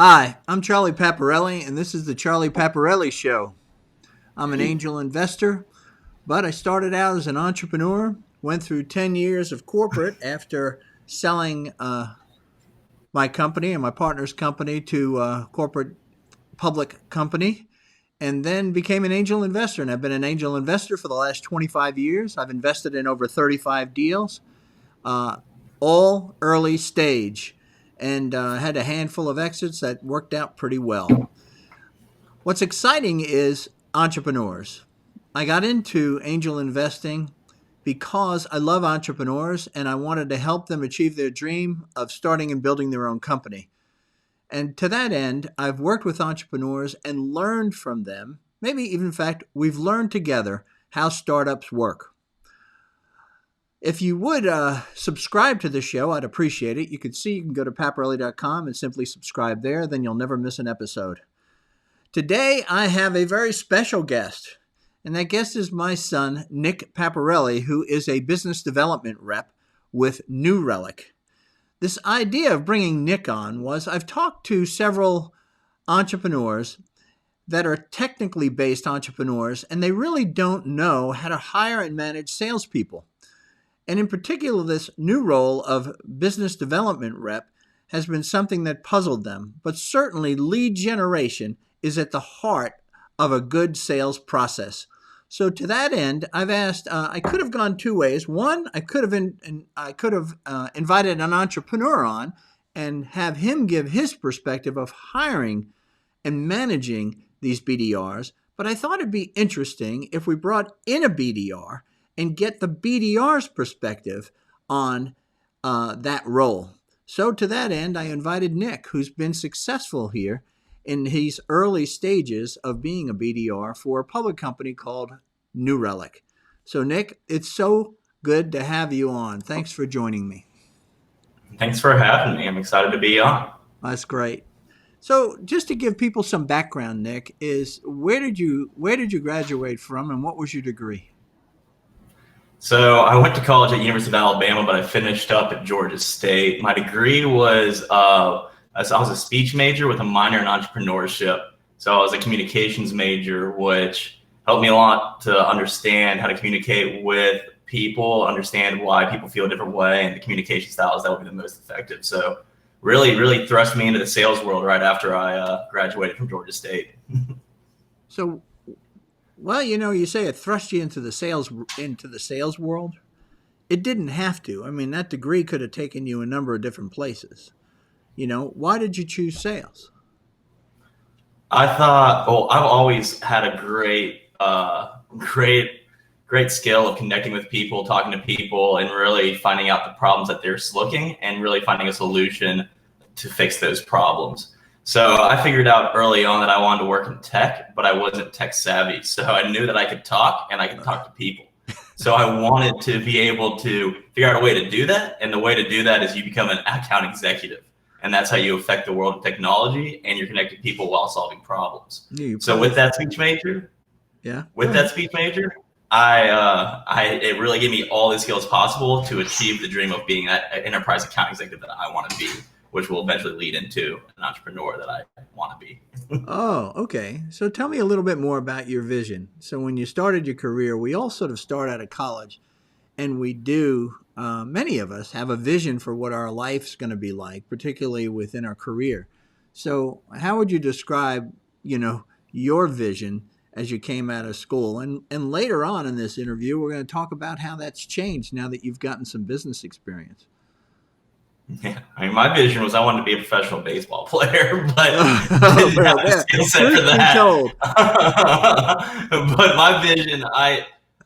Hi, I'm Charlie Paparelli, and this is the Charlie Paparelli Show. I'm an angel investor, but I started out as an entrepreneur, went through 10 years of corporate after selling my company and my partner's company to a corporate public company, and then became an angel investor. And I've been an angel investor for the last 25 years. I've invested in over 35 deals, uh, all early stage, and had a handful of exits that worked out pretty well. What's exciting is entrepreneurs. I got into angel investing because I love entrepreneurs and I wanted to help them achieve their dream of starting and building their own company. And to that end, I've worked with entrepreneurs and learned from them. Maybe even, in fact, we've learned together how startups work. If you would subscribe to the show, I'd appreciate it. You can go to paparelli.com and simply subscribe there. Then you'll never miss an episode. Today, I have a very special guest, and that guest is my son, Nick Paparelli, who is a business development rep with New Relic. This idea of bringing Nick on was I've talked to several entrepreneurs that are technically based entrepreneurs, and they really don't know how to hire and manage salespeople. And in particular, this new role of business development rep has been something that puzzled them, but certainly lead generation is at the heart of a good sales process. So to that end, I've asked, I could have gone two ways. One, I could have invited an entrepreneur on and have him give his perspective of hiring and managing these BDRs. But I thought it'd be interesting if we brought in a BDR and get the BDR's perspective on that role. So to that end, I invited Nick, who's been successful here in his early stages of being a BDR for a public company called New Relic. So Nick, it's so good to have you on. Thanks for joining me. Thanks for having me. I'm excited to be on. That's great. So just to give people some background, Nick, is where did you graduate from and what was your degree? So I went to college at University of Alabama, but I finished up at Georgia State. My degree was I was a speech major with a minor in entrepreneurship. So I was a communications major, which helped me a lot to understand how to communicate with people, understand why people feel a different way, and the communication styles that would be the most effective. So really thrust me into the sales world right after I graduated from Georgia State. So, well, you say it thrust you into the sales world. It didn't have to. I mean, that degree could have taken you a number of different places. Why did you choose sales? I thought, I've always had a great skill of connecting with people, talking to people, and really finding out the problems that they're looking and really finding a solution to fix those problems. So I figured out early on that I wanted to work in tech, but I wasn't tech savvy. So I knew that I could talk and I could talk to people. So I wanted to be able to figure out a way to do that. And the way to do that is you become an account executive. And that's how you affect the world of technology, and you're connecting people while solving problems. So with that speech major, it really gave me all the skills possible to achieve the dream of being that enterprise account executive that I want to be, which will eventually lead into an entrepreneur that I want to be. Oh, okay. So tell me a little bit more about your vision. So when you started your career, we all sort of start out of college, and we do. Many of us have a vision for what our life's going to be like, particularly within our career. So how would you describe, your vision as you came out of school? And later on in this interview, we're going to talk about how that's changed now that you've gotten some business experience. Yeah, I mean, my vision was I wanted to be a professional baseball player, but didn't have the skill set for that. But my vision,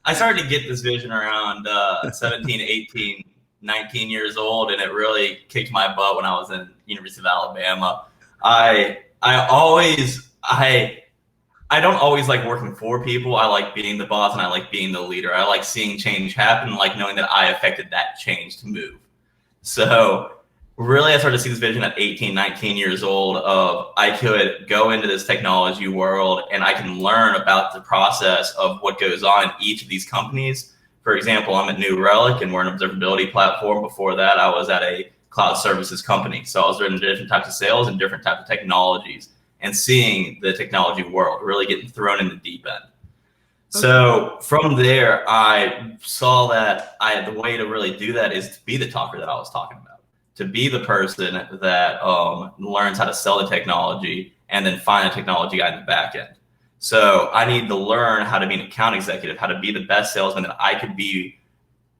I started to get this vision around 17, 18, 19 years old, and it really kicked my butt when I was in University of Alabama. I don't always like working for people. I like being the boss and I like being the leader. I like seeing change happen, like knowing that I affected that change to move. So really, I started to see this vision at 18, 19 years old of I could go into this technology world and I can learn about the process of what goes on in each of these companies. For example, I'm at New Relic and we're an observability platform. Before that, I was at a cloud services company. So I was learning different types of sales and different types of technologies and seeing the technology world, really getting thrown in the deep end. So from there, I saw that the way to really do that is to be the talker that I was talking about, to be the person that learns how to sell the technology and then find a technology guy in the back end. So I need to learn how to be an account executive, how to be the best salesman that I could be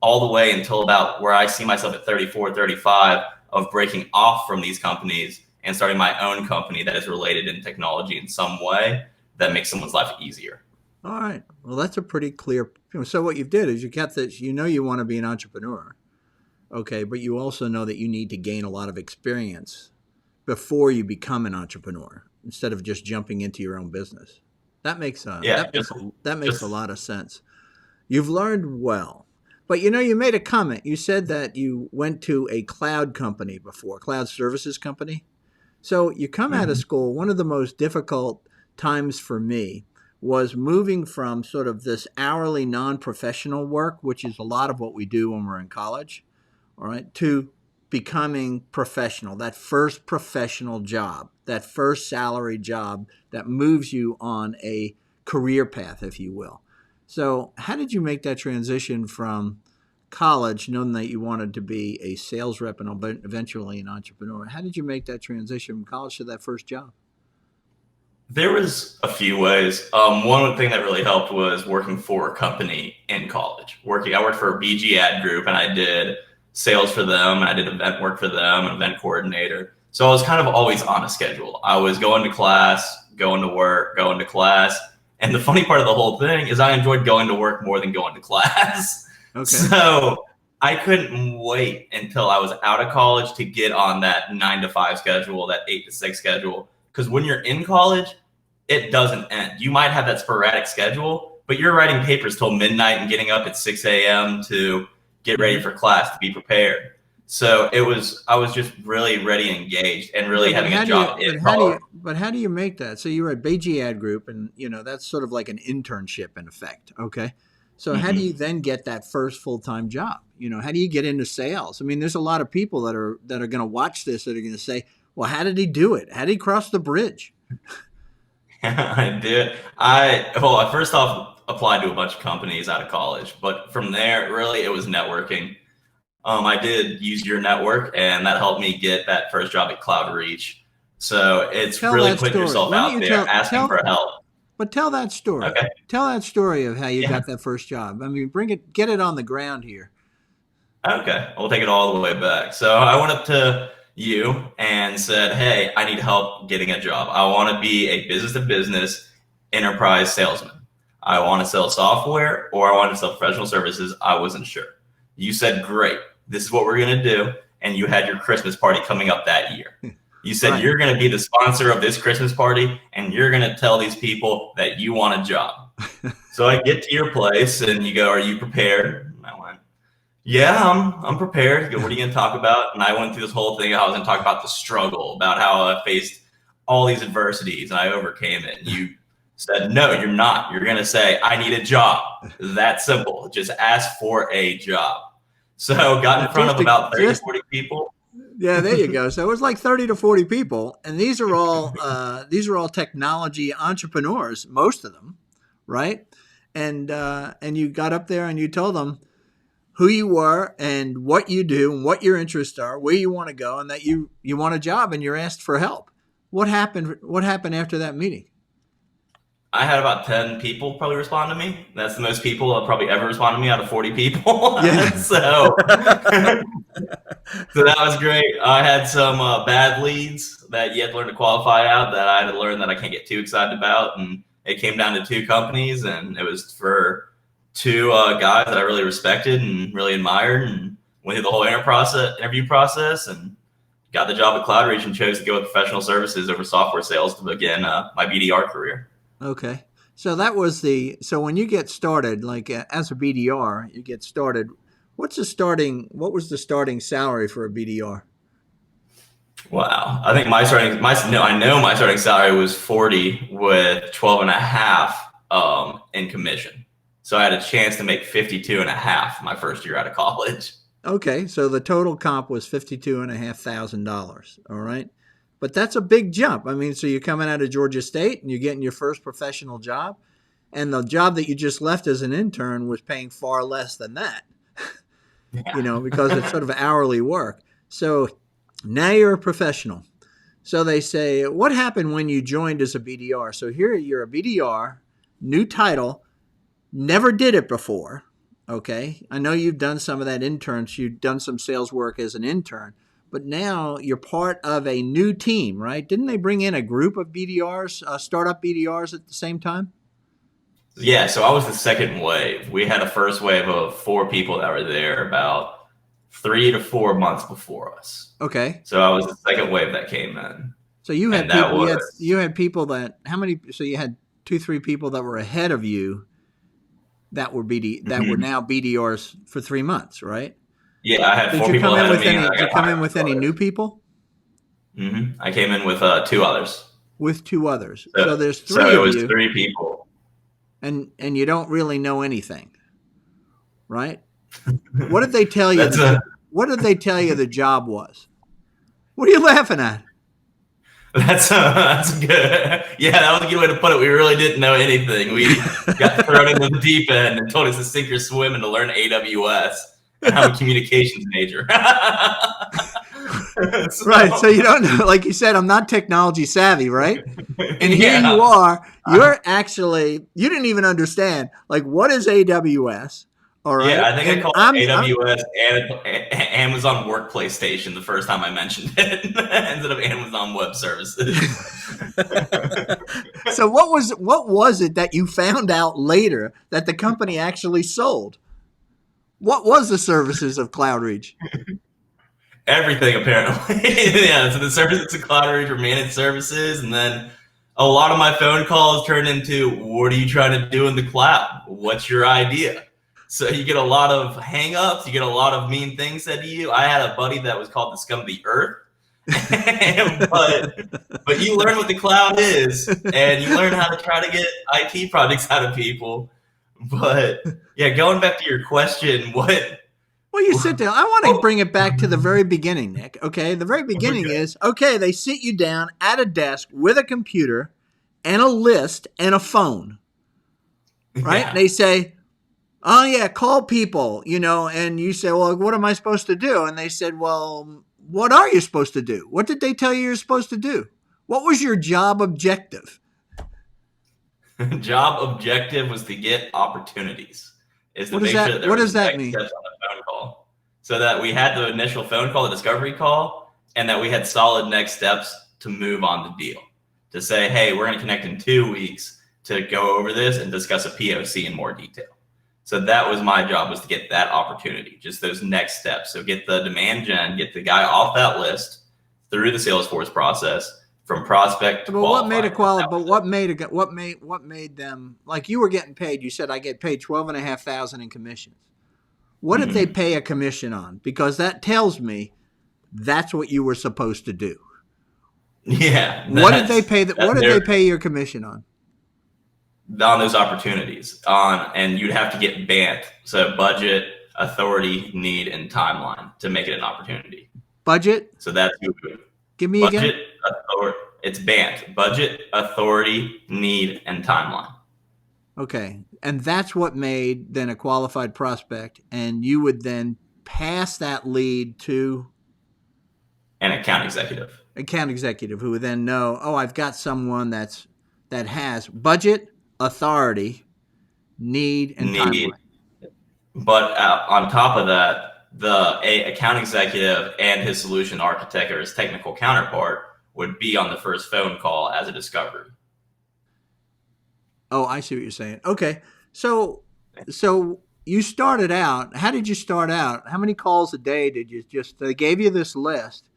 all the way until about where I see myself at 34, 35 of breaking off from these companies and starting my own company that is related in technology in some way that makes someone's life easier. All right. Well, that's a pretty clear. So what you did is you got this, you want to be an entrepreneur. Okay. But you also know that you need to gain a lot of experience before you become an entrepreneur instead of just jumping into your own business. That makes that makes a lot of sense. You've learned well. But you made a comment. You said that you went to a cloud company before, cloud services company. So you come out of school, one of the most difficult times for me was moving from sort of this hourly non-professional work, which is a lot of what we do when we're in college, all right, to becoming professional, that first professional job, that first salary job that moves you on a career path, if you will. So how did you make that transition from college, knowing that you wanted to be a sales rep and eventually an entrepreneur? How did you make that transition from college to that first job? There was a few ways. One thing that really helped was working for a company in college. I worked for a BG ad group and I did sales for them and I did event work for them, an event coordinator. So I was kind of always on a schedule. I was going to class, going to work, going to class. And the funny part of the whole thing is I enjoyed going to work more than going to class. Okay. So I couldn't wait until I was out of college to get on that 9-to-5 schedule, that 8-to-6 schedule. Because when you're in college, it doesn't end. You might have that sporadic schedule, but you're writing papers till midnight and getting up at 6 a.m. to get ready for class, to be prepared. So I was just really ready and engaged and really having a job in college. But how do you make that? So you were at BG Ad Group and, that's sort of like an internship in effect. Okay. So how do you then get that first full-time job? How do you get into sales? I mean, there's a lot of people that are going to watch this that are going to say, well, how did he do it? How did he cross the bridge? I did. First off, applied to a bunch of companies out of college, but from there, really, it was networking. I did use your network, and that helped me get that first job at Cloudreach. So it's really putting yourself out there, asking for help. But tell that story. Okay. Tell that story of how you got that first job. I mean, get it on the ground here. Okay, we'll take it all the way back. So I went up to you and said, hey, I need help getting a job. I want to be a business-to-business enterprise salesman. I want to sell software or I want to sell professional services. I wasn't sure. You said, great, this is what we're going to do. And you had your Christmas party coming up that year. You said, you're going to be the sponsor of this Christmas party and you're going to tell these people that you want a job. So I get to your place and you go, are you prepared? And I went, yeah, I'm prepared. Go, what are you going to talk about? And I went through this whole thing. I was going to talk about the struggle, about how I faced all these adversities and I overcame it. And you said, no, you're not. You're going to say, I need a job. That simple. Just ask for a job. So got in front of about 30 to 40 people. Yeah, there you go. So it was like 30 to 40 people. And these are all technology entrepreneurs, most of them, right? And you got up there and you told them who you were and what you do and what your interests are, where you want to go, and that you want a job and you're asked for help. What happened after that meeting? I had about 10 people probably respond to me. That's the most people that probably ever respond to me out of 40 people. Yeah. So that was great. I had some bad leads that you have to learn to qualify out that I had to learn that I can't get too excited about. And it came down to 2 companies and it was for 2 guys that I really respected and really admired, and went through the whole interview process and got the job at Cloudreach and chose to go with professional services over software sales to begin my BDR career. Okay. So so when you get started, like as a BDR, you get started, what was the starting salary for a BDR? Wow. I think my starting salary was 40 with 12.5 in commission. So I had a chance to make 52.5 my first year out of college. Okay, so the total comp was $52,500. All right, but that's a big jump. I mean, so you're coming out of Georgia State and you're getting your first professional job, and the job that you just left as an intern was paying far less than that. Yeah. Because it's sort of hourly work. So now you're a professional. So they say, what happened when you joined as a BDR? So here you're a BDR, new title, never did it before. Okay. I know you've done some of that interns. You've done some sales work as an intern, but now you're part of a new team, right? Didn't they bring in a group of BDRs, startup BDRs at the same time? Yeah, so I was the second wave. We had a first wave of 4 people that were there about 3 to 4 months before us. Okay. So I was the second wave that came in. So you had And that people, was you had people that, how many, so you had 2, 3 people that were ahead of you that were now BDRs for 3 months, right? Yeah, I had Did 4 you people come in ahead of with me. any? And I Did you got come hired in with by any others. new people? I came in with 2 others. With 2 others. So, So there's 3 so it of was you, 3 people. and you don't really know anything, right? What did they tell you? That's a What did they tell you the job was? What are you laughing at? that's good. Yeah, that was a good way to put it. We really didn't know anything. We got thrown into the deep end and told us to sink or swim and to learn AWS. And I'm a communications major. Right. So you don't know, like you said, I'm not technology savvy, right? And here Yeah. you are. You're actually, you didn't even understand, like, what is AWS? All right. Yeah, I think I And called it AWS and Amazon Workplace Station the first time I mentioned it instead of Amazon Web Services. So what was it that you found out later that the company actually sold? What was the services of Cloudreach? Everything, apparently. Yeah, so the services of Cloudreach were managed services, and then a lot of my phone calls turned into, what are you trying to do in the cloud? What's your idea? So you get a lot of hang-ups, you get a lot of mean things said to you. I had a buddy that was called the scum of the earth. but you learn what the cloud is, and you learn how to try to get IT projects out of people. But yeah, going back to your question, what Well, you sit down. I want to bring it back to the very beginning, Nick. Okay. The very beginning is, okay, they sit you down at a desk with a computer and a list and a phone, right? Yeah. And they say, oh, yeah, call people, and you say, well, what am I supposed to do? And they said, well, what are you supposed to do? What did they tell you you're supposed to do? What was your job objective? Job objective was to get opportunities. Is to What does make that- sure that there what was does that next mean? steps on the phone call, so that we had the initial phone call, the discovery call, and that we had solid next steps to move on the deal. To say, hey, we're going to connect in 2 weeks to go over this and discuss a POC in more detail. So that was my job, was to get that opportunity, just those next steps. So get the demand gen, get the guy off that list through the Salesforce process from prospect to But what made a qualified. quality? But what made them, like, you were getting paid? You said I get paid $12,500 in commissions. What did they pay a commission on? Because that tells me that's what you were supposed to do. Yeah. What did they pay? What did they pay your commission on? On those opportunities and you'd have to get BANT. So budget, authority, need, and timeline to make it an opportunity. Budget? So that's who. Give me budget, again. Authority. It's BANT. Budget, authority, need, and timeline. Okay. And that's what made then a qualified prospect. And you would then pass that lead to An account executive. Account executive, who would then know, oh, I've got someone that has budget, authority, need, and timeline. But on top of that, the account executive and his solution architect or his technical counterpart would be on the first phone call as a discovery. Oh, I see what you're saying. Okay. So you started out, how did you start out? How many calls a day did you they gave you this list,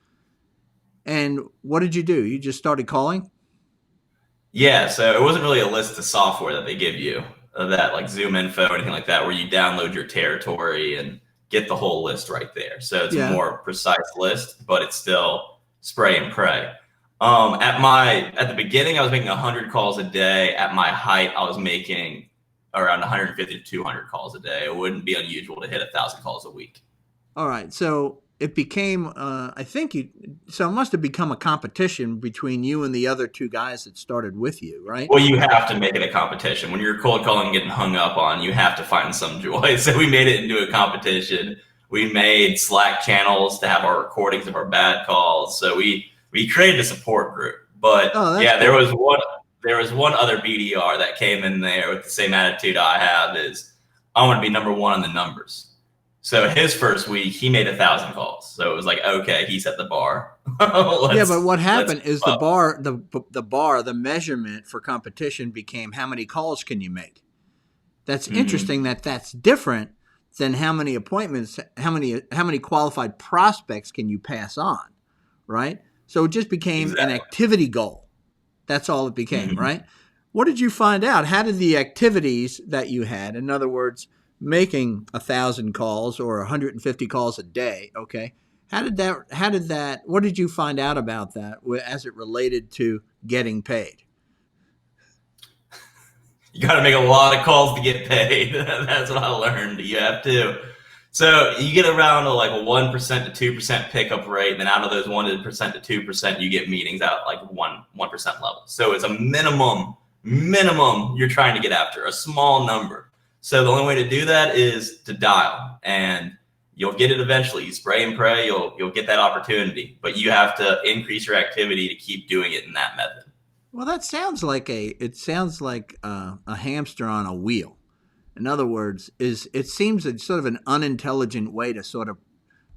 and what did you do? You just started calling? Yeah, so it wasn't really a list of software that they give you, that like Zoom info or anything like that, where you download your territory and get the whole list right there. So it's a more precise list, but it's still spray and pray. At the beginning, I was making 100 calls a day. At my height, I was making around 150 to 200 calls a day. It wouldn't be unusual to hit 1,000 calls a week. All right. So it became, so it must have become a competition between you and the other two guys that started with you, right? Well, you have to make it a competition. When you're cold calling and getting hung up on, you have to find some joy. So we made it into a competition. We made Slack channels to have our recordings of our bad calls. So we created a support group. But yeah, cool. there was one other BDR that came in there with the same attitude I have is I want to be number one on the numbers. So his first week, he made 1,000 calls. So it was like, okay, he set the bar. Yeah, but what happened is the measurement for competition became how many calls can you make. That's interesting that that's different than how many appointments, how many qualified prospects can you pass on, right? So it just became an activity goal. That's all it became, right? What did you find out? How did the activities that you had, in other words, making 1,000 calls or 150 calls a day, okay? What did you find out about that as it related to getting paid? You got to make a lot of calls to get paid. That's what I learned. You have to. So you get around like a 1% to 2% pickup rate. And then out of those 1% to 2%, you get meetings out like 1% level. So it's a minimum you're trying to get after, a small number. So the only way to do that is to dial, and you'll get it eventually. You spray and pray, you'll get that opportunity, but you have to increase your activity to keep doing it in that method. Well, that sounds like a hamster on a wheel. In other words, it seems it's sort of an unintelligent way to sort of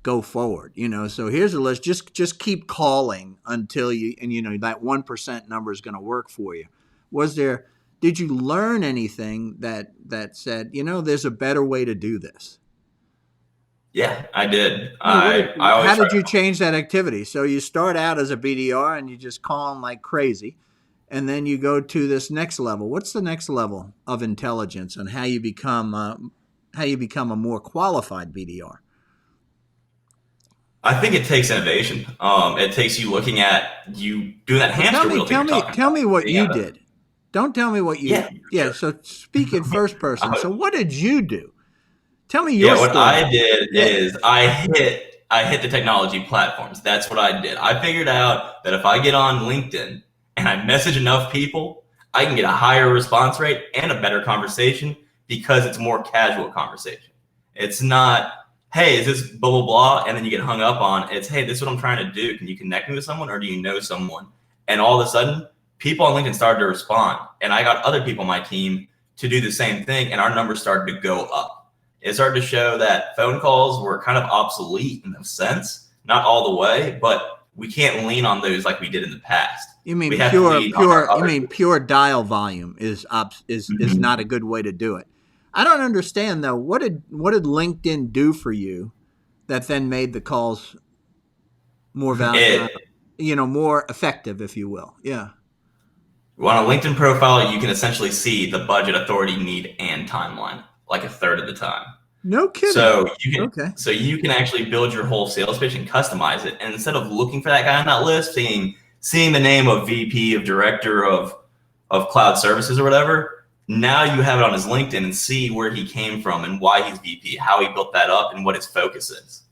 go forward. So here's a list. Just keep calling until that 1% number is going to work for you. Did you learn anything that said, there's a better way to do this? Yeah, I did. How did you change that activity? So you start out as a BDR and you just call them like crazy, and then you go to this next level. What's the next level of intelligence and how you become a more qualified BDR? I think it takes innovation. It takes you looking at you doing that hamster wheel. Tell me what you did. Don't tell me what you. Yeah. So speak in first person. So what did you do? Tell me your story. What I did is I hit the technology platforms. That's what I did. I figured out that if I get on LinkedIn and I message enough people, I can get a higher response rate and a better conversation because it's more casual conversation. It's not, hey, is this blah, blah, blah, and then you get hung up on. It's, hey, this is what I'm trying to do. Can you connect me with someone, or do you know someone? And all of a sudden, people on LinkedIn started to respond, and I got other people on my team to do the same thing, and our numbers started to go up. It started to show that phone calls were kind of obsolete in a sense, not all the way, but we can't lean on those like we did in the past. You mean pure dial volume is not a good way to do it. I don't understand though. What did LinkedIn do for you that then made the calls more valuable, more effective, if you will? Yeah. On a LinkedIn profile, you can essentially see the budget, authority, need, and timeline, like a third of the time. No kidding. So you can actually build your whole sales pitch and customize it. And instead of looking for that guy on that list, seeing the name of VP, of director of cloud services or whatever, now you have it on his LinkedIn and see where he came from and why he's VP, how he built that up, and what his focus is.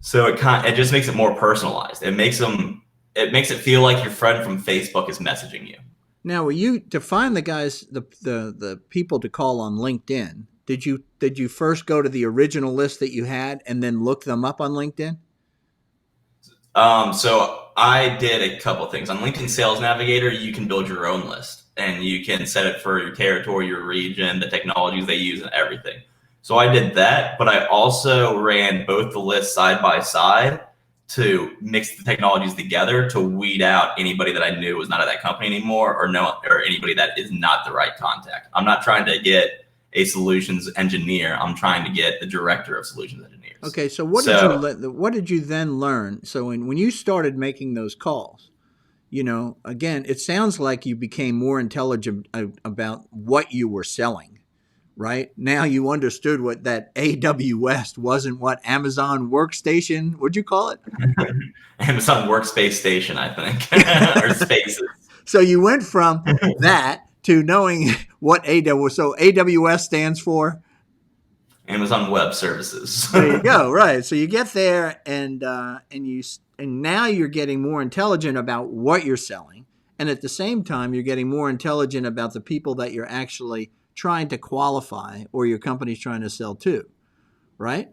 So it just makes it more personalized. It makes it feel like your friend from Facebook is messaging you. Now, to find the guys, the people to call on LinkedIn, did you first go to the original list that you had and then look them up on LinkedIn? So I did a couple of things. On LinkedIn Sales Navigator, you can build your own list, and you can set it for your territory, your region, the technologies they use, and everything. So I did that, but I also ran both the lists side by side to mix the technologies together to weed out anybody that I knew was not at that company anymore, or anybody that is not the right contact. I'm not trying to get a solutions engineer. I'm trying to get the director of solutions engineers. Okay, so what did you then learn? So when you started making those calls, again, it sounds like you became more intelligent about what you were selling. Right? Now you understood what that AWS wasn't what Amazon Workstation, what'd you call it? Amazon Workspace Station, I think, or Spaces. So you went from that to knowing what AWS, so AWS stands for? Amazon Web Services. There you go. Right. So you get there, and now you're getting more intelligent about what you're selling, and at the same time, you're getting more intelligent about the people that you're actually trying to qualify or your company's trying to sell to. Right.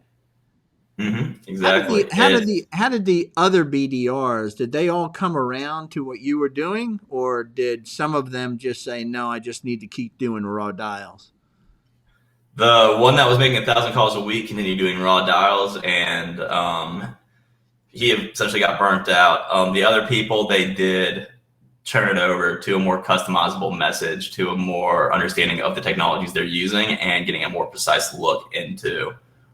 Exactly. How did the other BDRs, did they all come around to what you were doing, or did some of them just say, no, I just need to keep doing raw dials? The one that was making 1,000 calls a week continued doing raw dials, and he essentially got burnt out. The other people, they did turn it over to a more customizable message, to a more understanding of the technologies they're using, and getting a more precise look into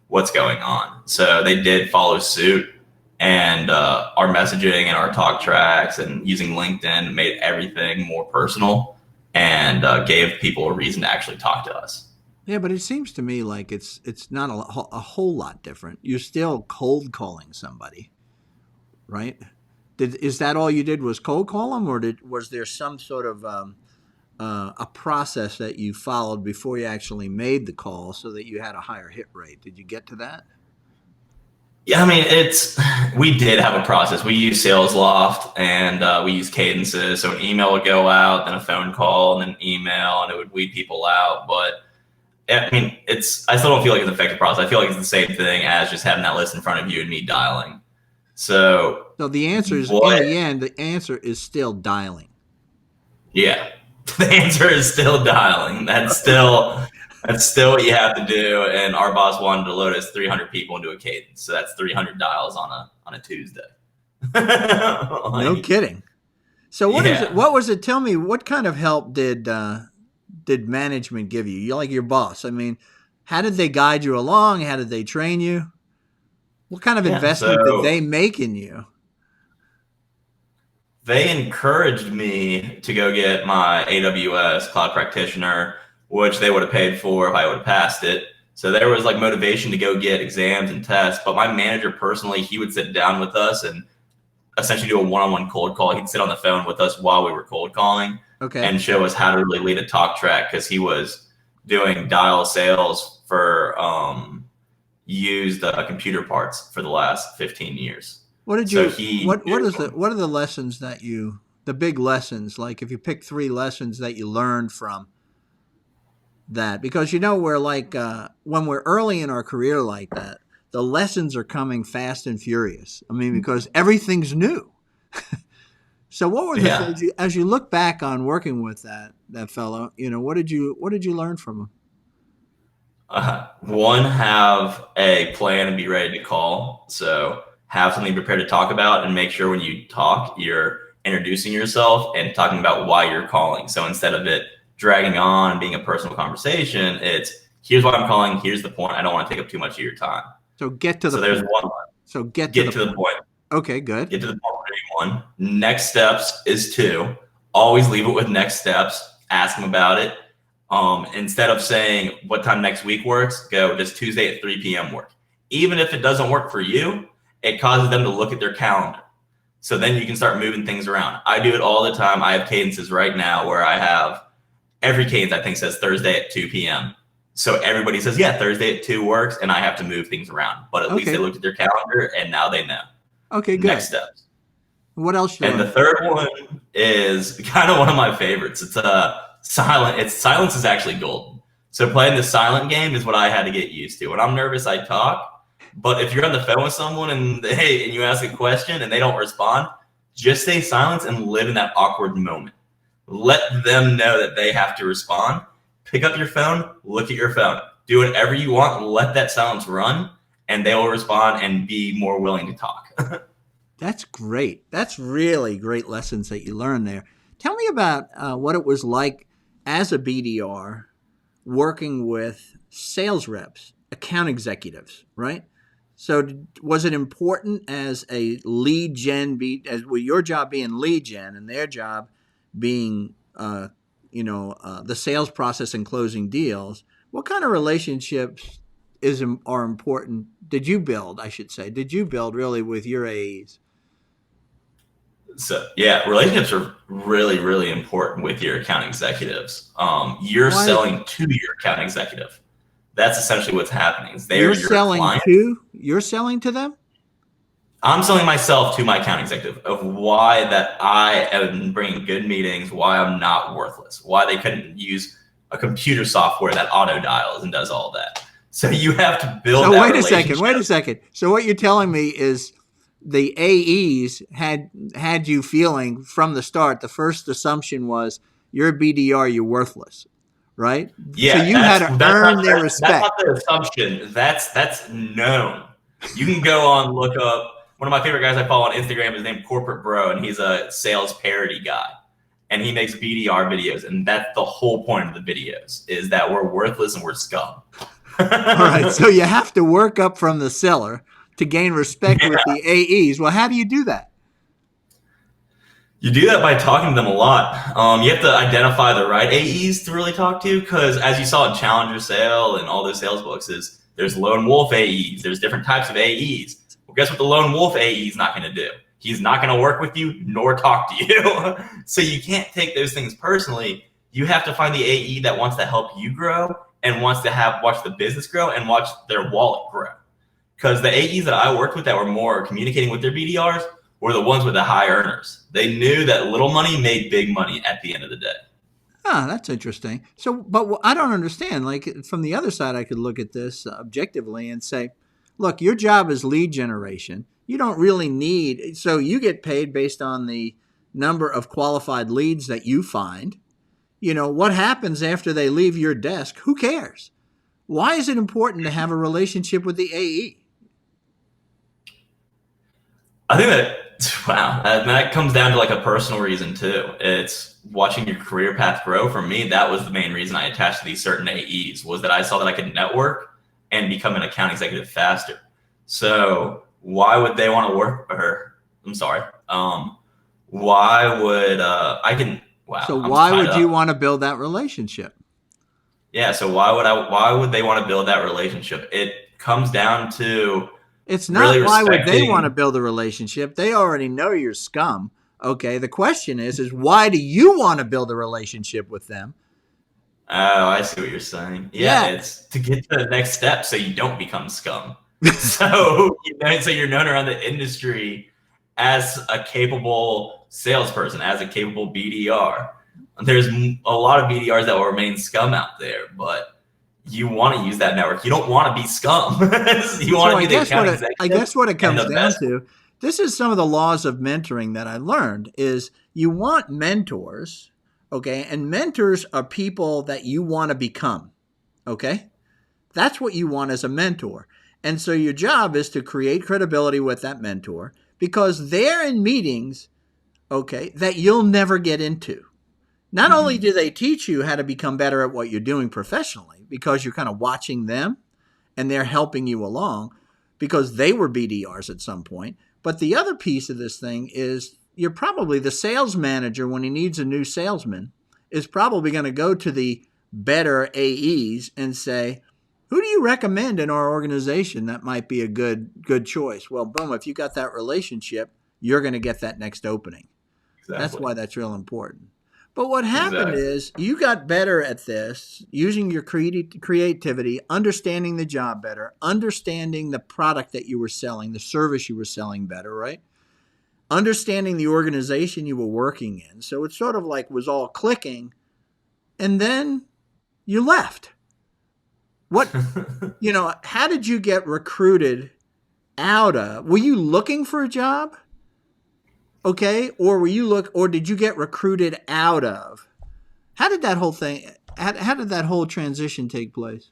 what's going on. So they did follow suit, and our messaging and our talk tracks and using LinkedIn made everything more personal and gave people a reason to actually talk to us. Yeah, but it seems to me like it's not a whole lot different. You're still cold calling somebody, right? Is that all you did was cold call them, or was there some sort of a process that you followed before you actually made the call so that you had a higher hit rate? Did you get to that? Yeah, I mean, we did have a process. We use SalesLoft, and we use cadences. So an email would go out, then a phone call, and then email, and it would weed people out. But I mean, I still don't feel like it's an effective process. I feel like it's the same thing as just having that list in front of you and me dialing. So the answer is, in the end, the answer is still dialing. Yeah, the answer is still dialing. That's still what you have to do. And our boss wanted to load us 300 people into a cadence, so that's 300 dials on a Tuesday. No kidding. So what was it? Tell me, what kind of help did management give you? You're like your boss. I mean, how did they guide you along? How did they train you? What kind of investment did they make in you? They encouraged me to go get my AWS Cloud Practitioner, which they would have paid for if I would have passed it. So there was like motivation to go get exams and tests. But my manager personally, he would sit down with us and essentially do a one-on-one cold call. He'd sit on the phone with us while we were cold calling. Okay. And show us how to really lead a talk track, because he was doing dial sales for used computer parts for the last 15 years. What did you? What are the lessons that the big lessons? Like, if you pick 3 lessons that you learned from that, because we're like when we're early in our career like that, the lessons are coming fast and furious. I mean, because everything's new. So what were the things, as you look back on working with that fellow, what did you learn from him? One, have a plan and be ready to call. So have something prepared to talk about, and make sure when you talk, you're introducing yourself and talking about why you're calling. So instead of it dragging on and being a personal conversation, it's, here's why I'm calling, here's the point. I don't want to take up too much of your time. So get to the point. There's one line. So get to the point. Okay, good. Get to the point. 1. Next steps is 2. Always leave it with next steps. Ask them about it. Instead of saying what time next week works, go, does Tuesday at 3 p.m. work? Even if it doesn't work for you, it causes them to look at their calendar. So then you can start moving things around. I do it all the time. I have cadences right now where I have every cadence I think says Thursday at 2 p.m. So everybody says, yeah, Thursday at 2 works, and I have to move things around. But at least they looked at their calendar, and now they know. Okay, good. Next steps. What else? And the third one is kind of one of my favorites. It's silent. Silence is actually golden. So playing the silent game is what I had to get used to. When I'm nervous, I talk. But if you're on the phone with someone and you ask a question and they don't respond, just stay silent and live in that awkward moment. Let them know that they have to respond. Pick up your phone, look at your phone, do whatever you want, let that silence run, and they will respond and be more willing to talk. That's great. That's really great lessons that you learned there. Tell me about what it was like as a BDR working with sales reps, account executives, right? So was it important as a lead gen, your job being lead gen and their job being, the sales process and closing deals? What kind of relationships are important? Did you build really with your AEs? So yeah, relationships are really, really important with your account executives. You're selling to your account executive. That's essentially what's happening. Is You're your selling client. you're selling to them? I'm selling myself to my account executive of why that I am bringing good meetings, why I'm not worthless, why they couldn't use a computer software that auto dials and does all that. So you have to build that relationship. Wait a second. So what you're telling me is the AEs had you feeling from the start, the first assumption was you're a BDR, you're worthless, right? Yeah, so you had to earn their respect. That's not the assumption. That's known. You can go on, look up. One of my favorite guys I follow on Instagram is named Corporate Bro, and he's a sales parody guy. And he makes BDR videos, and that's the whole point of the videos, is that we're worthless and we're scum. All right, so you have to work up from the seller to gain respect with the AEs. Well, how do you do that? You do that by talking to them a lot. You have to identify the right AEs to really talk to, because as you saw in Challenger Sale and all those sales books, is there's lone wolf AEs, there's different types of AEs. Well, guess what the lone wolf AE is not going to do? He's not going to work with you nor talk to you. So you can't take those things personally. You have to find the AE that wants to help you grow and wants to watch the business grow and watch their wallet grow. Because the AEs that I worked with that were more communicating with their BDRs were the ones with the high earners. They knew that little money made big money at the end of the day. Ah, that's interesting. So, but I don't understand. Like from the other side, I could look at this objectively and say, look, your job is lead generation. You don't really need, so you get paid based on the number of qualified leads that you find. What happens after they leave your desk? Who cares? Why is it important to have a relationship with the AE? I think that comes down to like a personal reason too. It's watching your career path grow. For me, that was the main reason I attached to these certain AEs, was that I saw that I could network and become an account executive faster. So why would they want to work for her? I'm sorry. Why would why would you want to build that relationship? Yeah. So why would they want to build that relationship? It comes down to, it's not really why would they want to build a relationship. They already know you're scum. Okay. The question is why do you want to build a relationship with them? Oh, I see what you're saying. Yeah. It's to get to the next step so you don't become scum. So you're known around the industry as a capable salesperson, as a capable BDR. There's a lot of BDRs that will remain scum out there, but you want to use that network. You don't want to be scum. You want to be the account executive. I guess what it comes down to, this is some of the laws of mentoring that I learned, is you want mentors, okay? And mentors are people that you want to become, okay? That's what you want as a mentor. And so your job is to create credibility with that mentor, because they're in meetings, okay, that you'll never get into. Not only do they teach you how to become better at what you're doing professionally, because you're kind of watching them and they're helping you along because they were BDRs at some point. But the other piece of this thing is you're probably the sales manager, when he needs a new salesman, is probably going to go to the better AEs and say, who do you recommend in our organization that might be a good choice? Well, boom, if you got that relationship, you're going to get that next opening. Exactly. That's why that's real important. But what happened is you got better at this, using your creativity, understanding the job better, understanding the product that you were selling, the service you were selling better, right? Understanding the organization you were working in. So it sort of like was all clicking, and then you left. How did you get recruited out of? Were you looking for a job? Okay, or did you get recruited out of? How did that whole transition take place?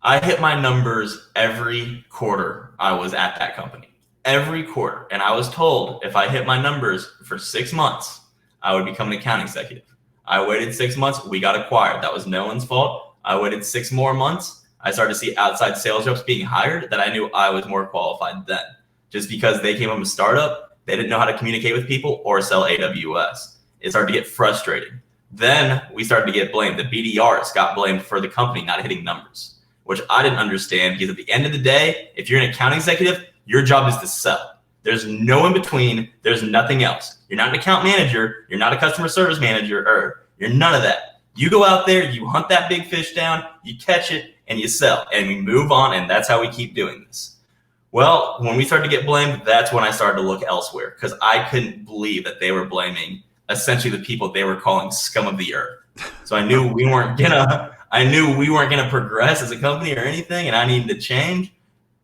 I hit my numbers every quarter I was at that company. Every quarter. And I was told if I hit my numbers for 6 months, I would become an account executive. I waited 6 months, we got acquired. That was no one's fault. I waited 6 more months. I started to see outside sales reps being hired that I knew I was more qualified than. Just because they came from a startup, they didn't know how to communicate with people or sell AWS. It started to get frustrating. Then we started to get blamed. The BDRs got blamed for the company not hitting numbers, which I didn't understand, because at the end of the day, if you're an account executive, your job is to sell. There's no in between. There's nothing else. You're not an account manager. You're not a customer service manager, or you're none of that. You go out there, you hunt that big fish down, you catch it, and you sell, and we move on, and that's how we keep doing this. Well, when we started to get blamed, that's when I started to look elsewhere, because I couldn't believe that they were blaming essentially the people they were calling scum of the earth. So I knew we weren't gonna progress as a company or anything, and I needed to change.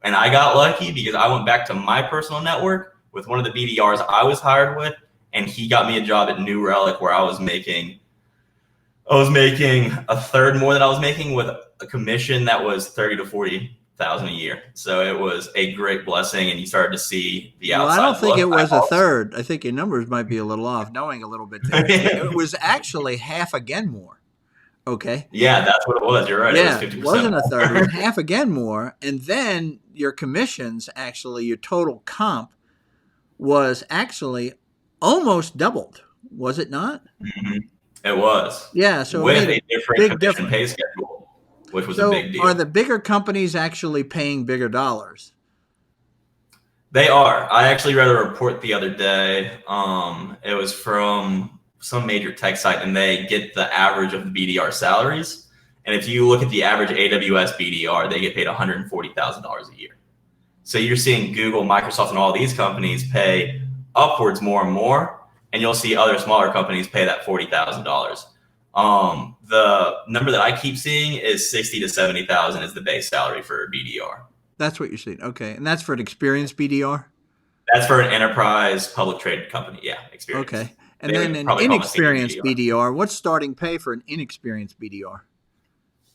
And I got lucky because I went back to my personal network with one of the BDRs I was hired with, and he got me a job at New Relic, where I was making a third more than I was making, with a commission that was 30 to 40,000 a year. So it was a great blessing, and you started to see the outside. Well, I don't think it was a third. I think your numbers might be a little off, knowing a little bit there. It was actually half again more. Okay. Yeah, that's what it was. You're right. Yeah, it was 50% it wasn't a third. It more. was half again more. And then your commissions, actually, your total comp was actually almost doubled. Was it not? Mm-hmm. It was. Yeah. So with it made a different big commission difference. pay schedule, which was So a big deal. are the bigger companies actually paying bigger dollars? They are. I actually read a report the other day. It was from some major tech site, and they get the average of the BDR salaries. And if you look at the average AWS BDR, they get paid $140,000 a year. So you're seeing Google, Microsoft, and all these companies pay upwards more and more, and you'll see other smaller companies pay that $40,000. The number that I keep seeing is 60 to 70,000 is the base salary for a BDR. That's what you're seeing. Okay. And that's for an experienced BDR? That's for an enterprise public traded company. Yeah, experienced. Okay. And They then would an probably call them a senior inexperienced BDR, what's starting pay for an inexperienced BDR?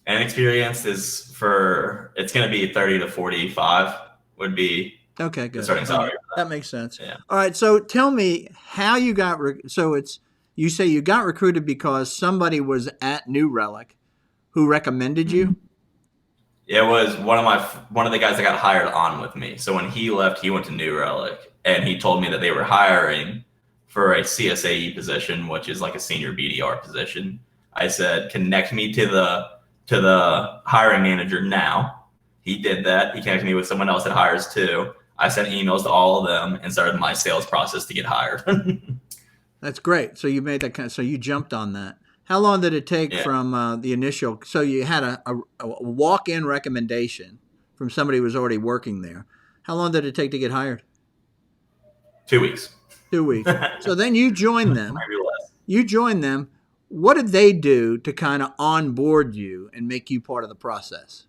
And experience is it's going to be 30 to 45 would be okay, good. the starting salary. That makes sense. Yeah. All right. So tell me how you got, you say you got recruited because somebody was at New Relic who recommended you? It was one of the guys that got hired on with me. So when he left, he went to New Relic, and he told me that they were hiring for a CSAE position, which is like a senior BDR position. I said, connect me to the hiring manager now. He did that. He connected me with someone else that hires too. I sent emails to all of them and started my sales process to get hired. That's great. So you made that so you jumped on that. How long did it take from the initial? So you had a walk-in recommendation from somebody who was already working there. How long did it take to get hired? 2 weeks. 2 weeks. So then you joined them. Maybe less. You joined them. What did they do to kind of onboard you and make you part of the process?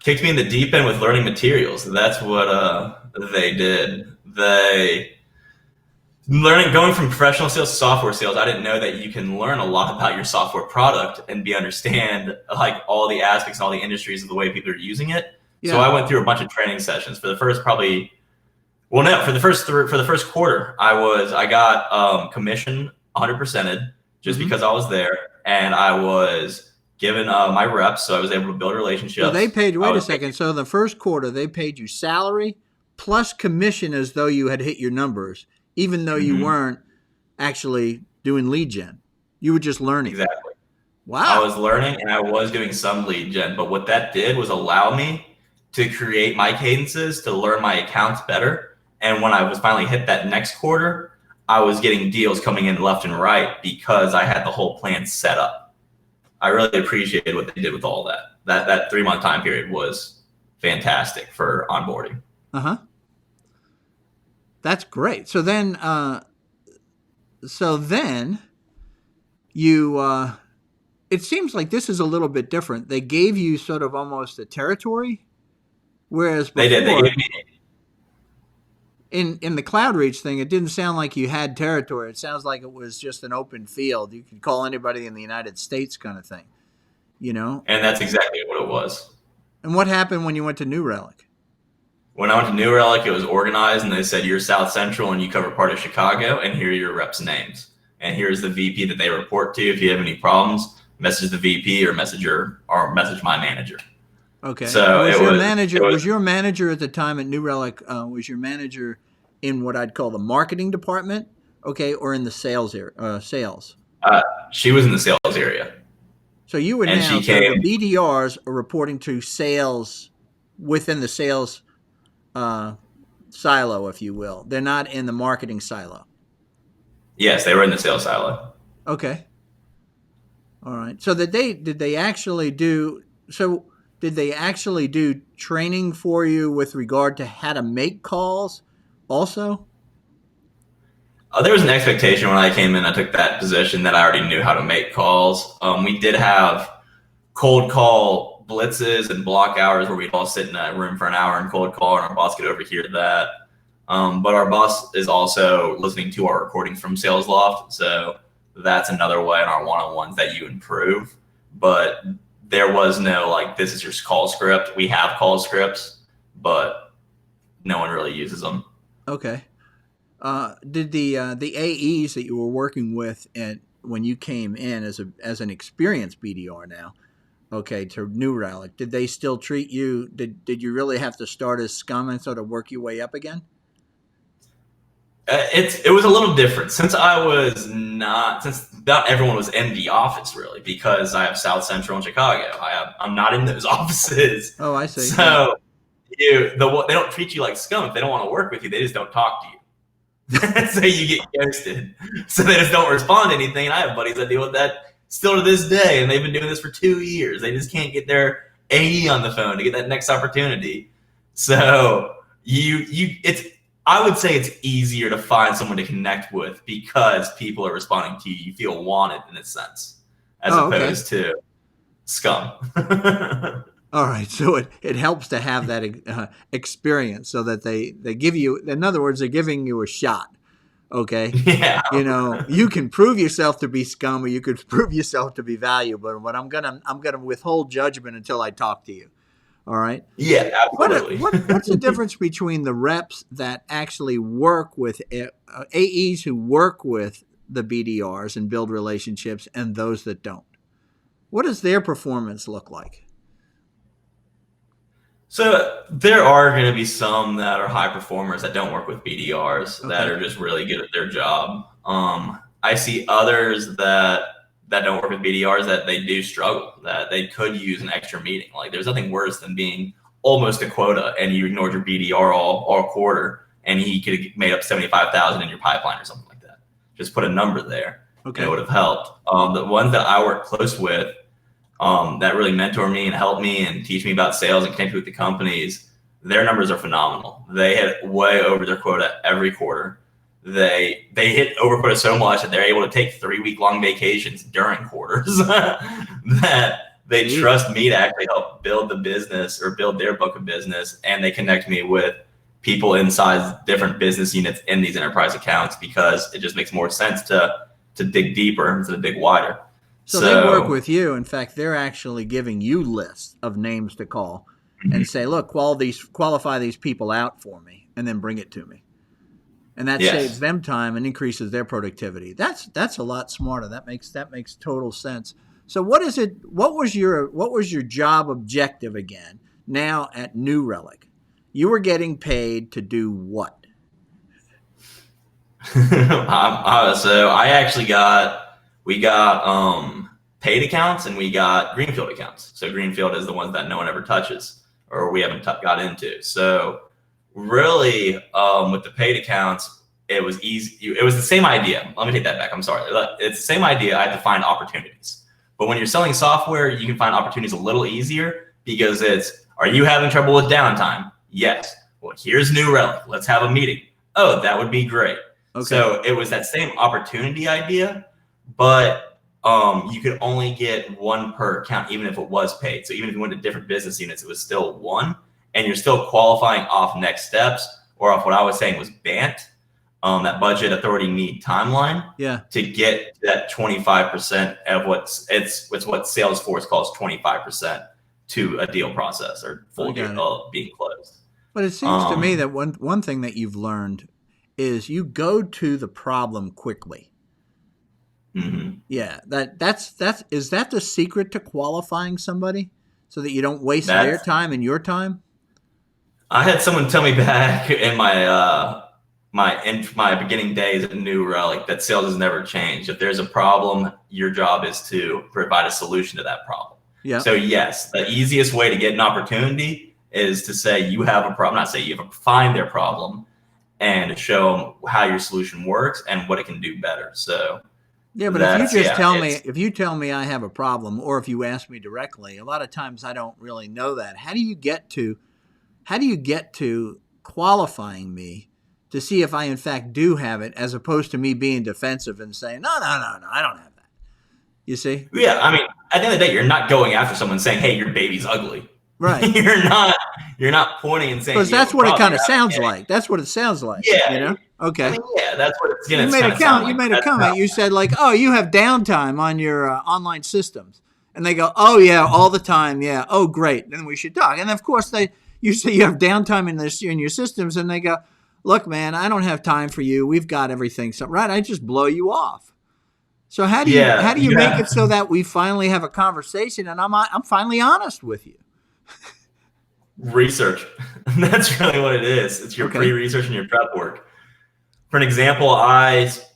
Kicked me in the deep end with learning materials. That's what they did. Going from professional sales to software sales, I didn't know that you can learn a lot about your software product and understand like all the aspects and all the industries of the way people are using it. Yeah. So I went through a bunch of training sessions for the first for the first quarter. I got commission 100%ed just because I was there, and I was given my reps, so I was able to build relationships. So they paid. Wait a second. So the first quarter they paid you salary plus commission as though you had hit your numbers, even though you weren't actually doing lead gen. You were just learning. Exactly. Wow. I was learning, and I was doing some lead gen, but what that did was allow me to create my cadences, to learn my accounts better. And when I was finally hit that next quarter, I was getting deals coming in left and right because I had the whole plan set up. I really appreciated what they did with all that. That 3-month time period was fantastic for onboarding. Uh-huh. That's great. So then you, it seems like this is a little bit different. They gave you sort of almost a territory, whereas before, they gave me. In the Cloudreach thing, it didn't sound like you had territory. It sounds like it was just an open field. You could call anybody in the United States kind of thing, you know? And that's exactly what it was. And what happened when you went to New Relic? When I went to New Relic, it was organized, and they said, you're South Central and you cover part of Chicago, and here are your reps' names. And here's the VP that they report to. If you have any problems, message the VP or message my manager. Okay. So was your manager at the time at New Relic, was your manager in what I'd call the marketing department, okay, or in the sales area, sales? She was in the sales area. So you would now, so the BDRs are reporting to sales within the sales silo, if you will. They're not in the marketing silo. Yes, they were in the sales silo. Okay. All right. So did they actually do so? Did they actually do training for you with regard to how to make calls? Also. There was an expectation when I came in. I took that position that I already knew how to make calls. We did have cold call blitzes and block hours where we'd all sit in a room for an hour and cold call, and our boss could overhear that. But our boss is also listening to our recordings from Sales Loft, so that's another way in our one-on-ones that you improve. But there was no like, this is your call script. We have call scripts, but no one really uses them. Okay. Did the AEs that you were working with when you came in as an experienced BDR now, okay, to New Relic, did they still treat you? Did you really have to start as scum and sort of work your way up again? It was a little different since not everyone was in the office really, because I have South Central and Chicago. I'm not in those offices. Oh, I see. So they don't treat you like scum. If they don't want to work with you, they just don't talk to you. So you get ghosted. So they just don't respond to anything. And I have buddies that deal with that still to this day, and they've been doing this for 2 years. They just can't get their AE on the phone to get that next opportunity. So I would say it's easier to find someone to connect with because people are responding to you. You feel wanted in a sense, as opposed to scum. All right, so it helps to have that experience, so that they give you. In other words, they're giving you a shot. Okay. Yeah. You can prove yourself to be scum, or you could prove yourself to be valuable. But I'm gonna withhold judgment until I talk to you. All right. Yeah, absolutely. What's the difference between the reps that actually work with AEs who work with the BDRs and build relationships, and those that don't? What does their performance look like? So there are going to be some that are high performers that don't work with BDRs that are just really good at their job. I see others that don't work with BDRs that they do struggle, that they could use an extra meeting. Like there's nothing worse than being almost a quota and you ignored your BDR all quarter, and he could have made up 75,000 in your pipeline or something like that. Just put a number there. Okay. And it would have helped. The ones that I work close with, that really mentor me and help me and teach me about sales and connect with the companies, their numbers are phenomenal. They hit way over their quota every quarter. They hit over quota so much that they're able to take 3-week-long vacations during quarters that they trust me to actually help build the business or build their book of business. And they connect me with people inside different business units in these enterprise accounts, because it just makes more sense to dig deeper instead of dig wider. So they work with you. In fact, they're actually giving you lists of names to call and say, look, qualify these people out for me and then bring it to me. And that saves them time and increases their productivity. That's a lot smarter. That makes total sense. So what was your job objective again now at New Relic? You were getting paid to do what? So I actually we got paid accounts and we got greenfield accounts. So greenfield is the ones that no one ever touches or we haven't got into. So really, with the paid accounts, it was easy. It was the same idea. Let me take that back. I'm sorry. It's the same idea. I had to find opportunities. But when you're selling software, you can find opportunities a little easier because are you having trouble with downtime? Yes. Well, here's New Relic. Let's have a meeting. Oh, that would be great. Okay. So it was that same opportunity idea, but you could only get one per account, even if it was paid. So even if you went to different business units, it was still one, and you're still qualifying off next steps or off what I was saying was BANT, that budget authority need timeline. Yeah. To get that 25% of what Salesforce calls 25% to a deal process or full deal being closed. But it seems to me that one thing that you've learned is you go to the problem quickly. Mm-hmm. Yeah, is that the secret to qualifying somebody so that you don't waste their time and your time? I had someone tell me back in my my beginning days at New Relic that sales has never changed. If there's a problem, your job is to provide a solution to that problem. Yeah. So yes, the easiest way to get an opportunity is to say you have a problem. Not say you have find their problem and show them how your solution works and what it can do better. So Yeah, but That's yeah. It's if you tell me I have a problem, or if you ask me directly, a lot of times I don't really know that. How do you get to qualifying me to see if I in fact do have it, as opposed to me being defensive and saying, no, no, no, no, I don't have that. You see? yeah. I mean, at the end of the day, you're not going after someone saying, "Hey, your baby's ugly." Right. you're not. You're not pointing and saying Because you have that's a what it problem. kind of sounds like. That's what it sounds like. Yeah. I Okay. mean, yeah. That's what it's You gonna made kind a of sound count. You like. made a That's comment. how, You said like, "Oh, you have downtime on your online systems," and they go, "Oh yeah, all the time. Yeah. Oh great. Then we should talk." And of course, you say you have downtime in your systems, and they go, "Look, man, I don't have time for you. We've got everything. So right, I just blow you off." So how yeah. do you make it so that we finally have a conversation and I'm finally honest with you? Research. That's really what it is. It's your Okay. pre-research and your prep work. For an example,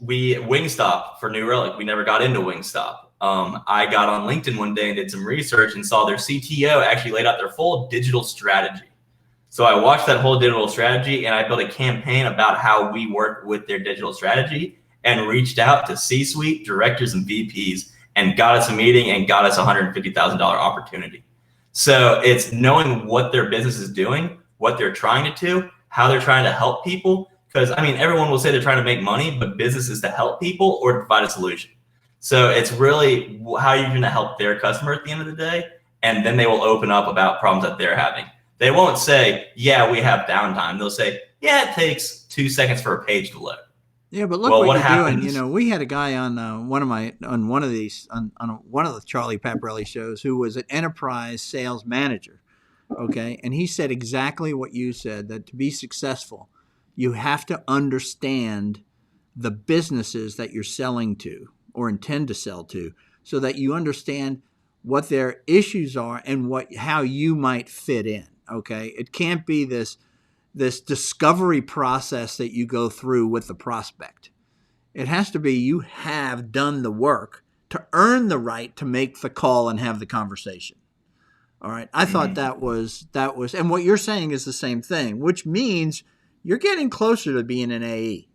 we Wingstop for New Relic. We never got into Wingstop. I got on LinkedIn one day and did some research and saw their CTO actually laid out their full digital strategy. So I watched that whole digital strategy and I built a campaign about how we work with their digital strategy and reached out to C-suite directors and VPs and got us a meeting and got us a $150,000 opportunity. So it's knowing what their business is doing, what they're trying to do, how they're trying to help people. Because I mean, everyone will say they're trying to make money, but business is to help people or to provide a solution. So it's really how you're going to help their customer at the end of the day. And then they will open up about problems that they're having. They won't say, yeah, we have downtime. They'll say, yeah, it takes 2 seconds for a page to load. Yeah, but look what you're doing. We had a guy on one of the Charlie Paparelli shows who was an enterprise sales manager. Okay, and he said exactly what you said, that to be successful, you have to understand the businesses that you're selling to or intend to sell to, so that you understand what their issues are and how you might fit in. Okay, it can't be this discovery process that you go through with the prospect. It has to be you have done the work to earn the right to make the call and have the conversation. All right. I thought that was, and what you're saying is the same thing, which means you're getting closer to being an AE.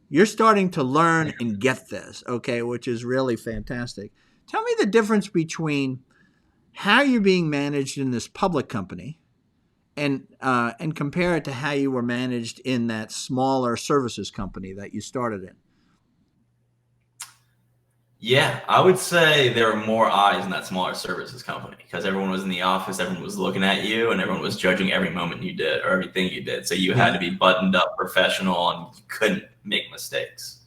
You're starting to learn and get this, okay, which is really fantastic. Tell me the difference between how you're being managed in this public company and compare it to how you were managed in that smaller services company that you started in. Yeah, I would say there were more eyes in that smaller services company because everyone was in the office, everyone was looking at you, and everyone was judging every moment you did or everything you did. So you had to be buttoned up, professional, and you couldn't make mistakes.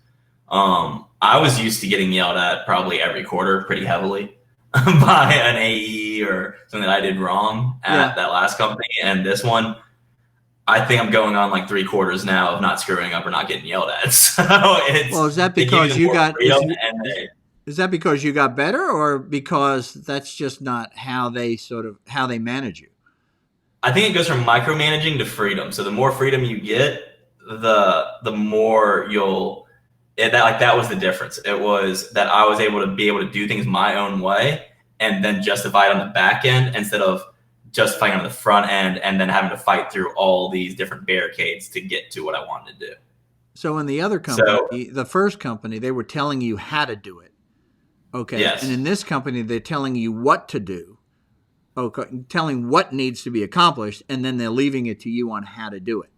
I was used to getting yelled at probably every quarter pretty heavily by an AE or something that I did wrong at that last company. And this one, I think I'm going on like 3 quarters now of not screwing up or not getting yelled at. So it's well, is that because is that because you got better, or because that's just not how they manage you? I think it goes from micromanaging to freedom. So the more freedom you get, the more you'll. That was the difference. It was that I was able to do things my own way and then justify it on the back end instead of justifying on the front end and then having to fight through all these different barricades to get to what I wanted to do. So in the other company, the first company, they were telling you how to do it. Okay. Yes. And in this company, they're telling you what to do. Okay. Telling what needs to be accomplished, and then they're leaving it to you on how to do it.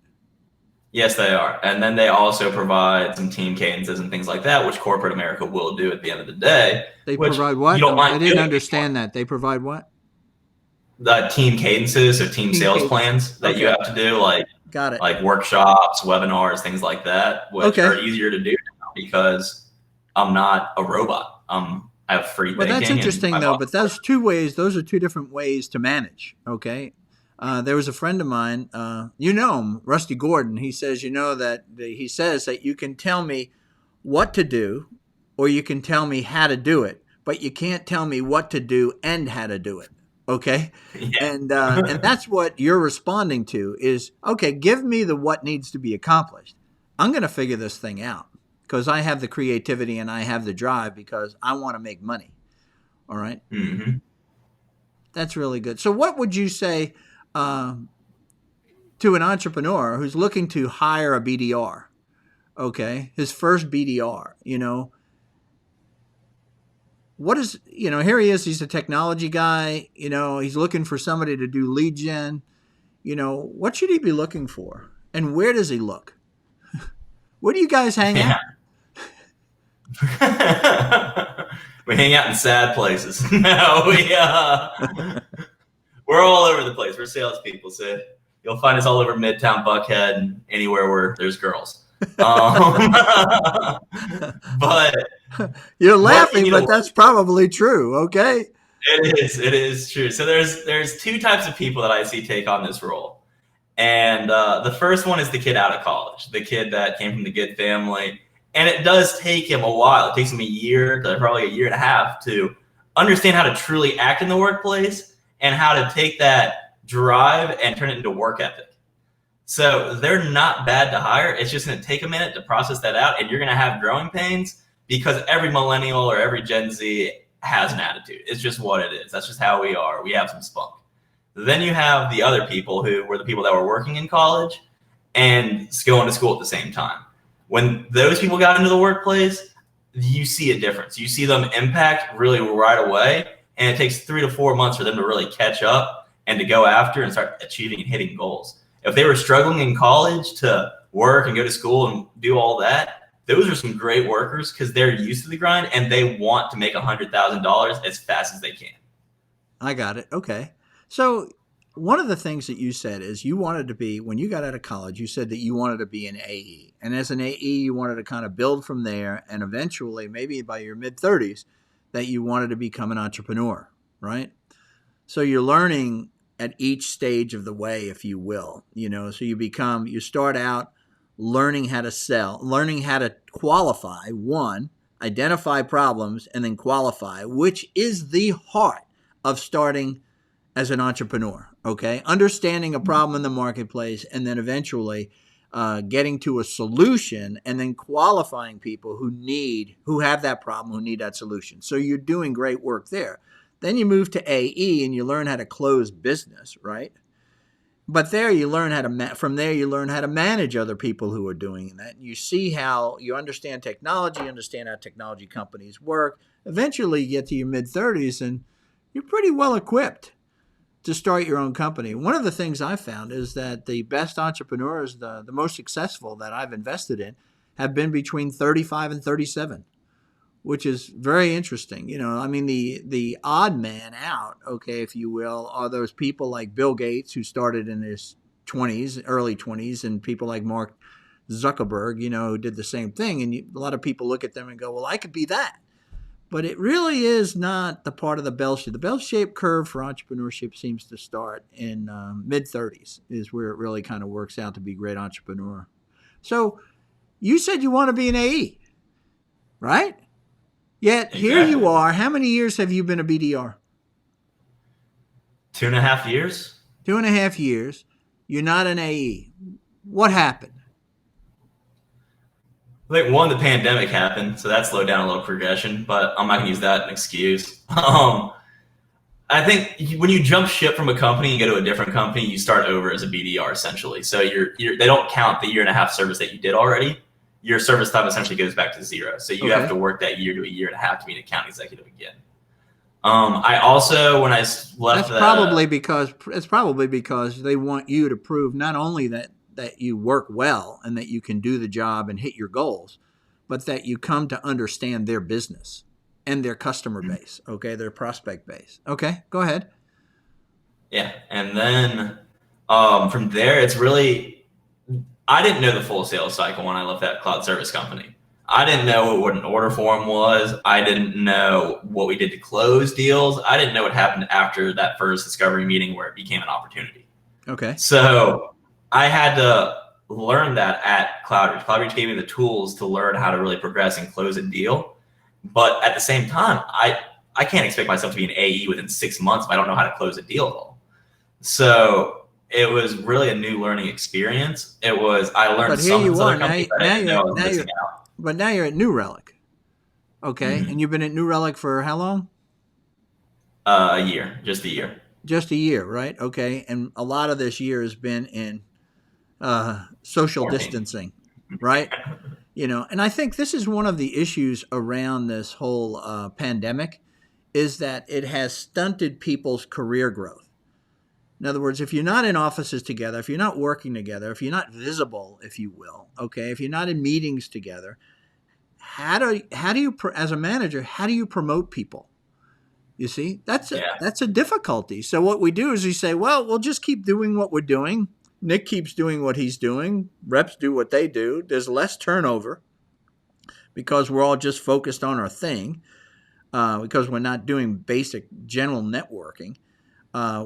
Yes, they are. And then they also provide some team cadences and things like that, which corporate America will do at the end of the day. They provide what? I didn't understand that. They provide what? The team cadences or team sales plans that you have to do, Got it. Like workshops, webinars, things like that, which are easier to do now because I'm not a robot. I have free thinking. Well, that's interesting though. But those are 2 different ways to manage. Okay. There was a friend of mine, you know him, Rusty Gordon. He says, he says that you can tell me what to do, or you can tell me how to do it, but you can't tell me what to do and how to do it. Okay. Yeah. And that's what you're responding to is, okay, give me what needs to be accomplished. I'm going to figure this thing out because I have the creativity and I have the drive because I want to make money. All right. Mm-hmm. That's really good. So what would you say to an entrepreneur who's looking to hire a BDR? Okay. His first BDR, what is, here he is, he's a technology guy, he's looking for somebody to do lead gen. What should he be looking for? And where does he look? Where do you guys hang out? We hang out in sad places. No, we're all over the place. We're salespeople, so you'll find us all over Midtown, Buckhead, and anywhere where there's girls. But you're laughing, but that's probably true. Okay. It is true. So there's two types of people that I see take on this role. And the first one is the kid out of college, the kid that came from the good family. And it does take him a while. It takes him a year to probably a year and a half to understand how to truly act in the workplace and how to take that drive and turn it into work ethic. So they're not bad to hire. It's just going to take a minute to process that out. And you're going to have growing pains because every millennial or every Gen Z has an attitude. It's just what it is. That's just how we are. We have some spunk. Then you have the other people who were the people that were working in college and going to school at the same time. When those people got into the workplace, you see a difference. You see them impact really right away, and it takes 3 to 4 months for them to really catch up and to go after and start achieving and hitting goals. If they were struggling in college to work and go to school and do all that, those are some great workers because they're used to the grind and they want to make $100,000 as fast as they can. I got it. Okay. So one of the things that you said is you wanted to be, when you got out of college, you said that you wanted to be an AE. And as an AE, you wanted to kind of build from there. And eventually, maybe by your mid-30s, that you wanted to become an entrepreneur, right? So you're learning at each stage of the way, if you will, so you start out learning how to sell, learning how to qualify, one, identify problems, and then qualify, which is the heart of starting as an entrepreneur, okay? Understanding a problem in the marketplace and then eventually getting to a solution and then qualifying people who have that problem, who need that solution. So you're doing great work there. Then you move to AE and you learn how to close business, right? But there you learn how to, from there you learn how to manage other people who are doing that. You see how you understand technology, understand how technology companies work. Eventually you get to your mid-30s and you're pretty well equipped to start your own company. One of the things I've found is that the best entrepreneurs, the most successful that I've invested in, have been between 35 and 37, which is very interesting. The odd man out, okay, if you will, are those people like Bill Gates who started in his 20s, early 20s, and people like Mark Zuckerberg, who did the same thing. And a lot of people look at them and go, well, I could be that. But it really is not the part of the bell shape. The bell-shaped curve for entrepreneurship seems to start in mid-30s is where it really kind of works out to be a great entrepreneur. So you said you want to be an AE, right? Yet here you are. How many years have you been a BDR? 2.5 years. 2.5 years. You're not an AE. What happened? I think one, the pandemic happened, so that slowed down a little progression, but I'm not going to use that as an excuse. I think when you jump ship from a company and go to a different company, you start over as a BDR essentially. So they don't count the 1.5 year service that you did already. Your service time essentially goes back to 0. So you have to work that year to 1.5 years to be an account executive again. I also, when I left, it's probably because they want you to prove not only that you work well and that you can do the job and hit your goals, but that you come to understand their business and their customer base, okay, their prospect base. Okay, go ahead. Yeah, and then from there, it's really, I didn't know the full sales cycle when I left that cloud service company. I didn't know what an order form was. I didn't know what we did to close deals. I didn't know what happened after that first discovery meeting where it became an opportunity. Okay. So I had to learn that at Cloudreach. Cloudreach gave me the tools to learn how to really progress and close a deal. But at the same time, I can't expect myself to be an AE within 6 months if I don't know how to close a deal at all. So it was really a new learning experience. I learned some of other companies that I didn't know I was missing out. But now you're at New Relic. Okay. Mm-hmm. And you've been at New Relic for how long? A year. Just a year. Just a year, right? Okay. And a lot of this year has been in social distancing, right? And I think this is one of the issues around this whole pandemic is that it has stunted people's career growth. In other words, if you're not in offices together, if you're not working together, if you're not visible, if you will, okay, if you're not in meetings together, how do you as a manager, how do you promote people? You see, that's a difficulty. So what we do is we say, well, we'll just keep doing what we're doing. Nick keeps doing what he's doing. Reps do what they do. There's less turnover because we're all just focused on our thing, because we're not doing basic general networking,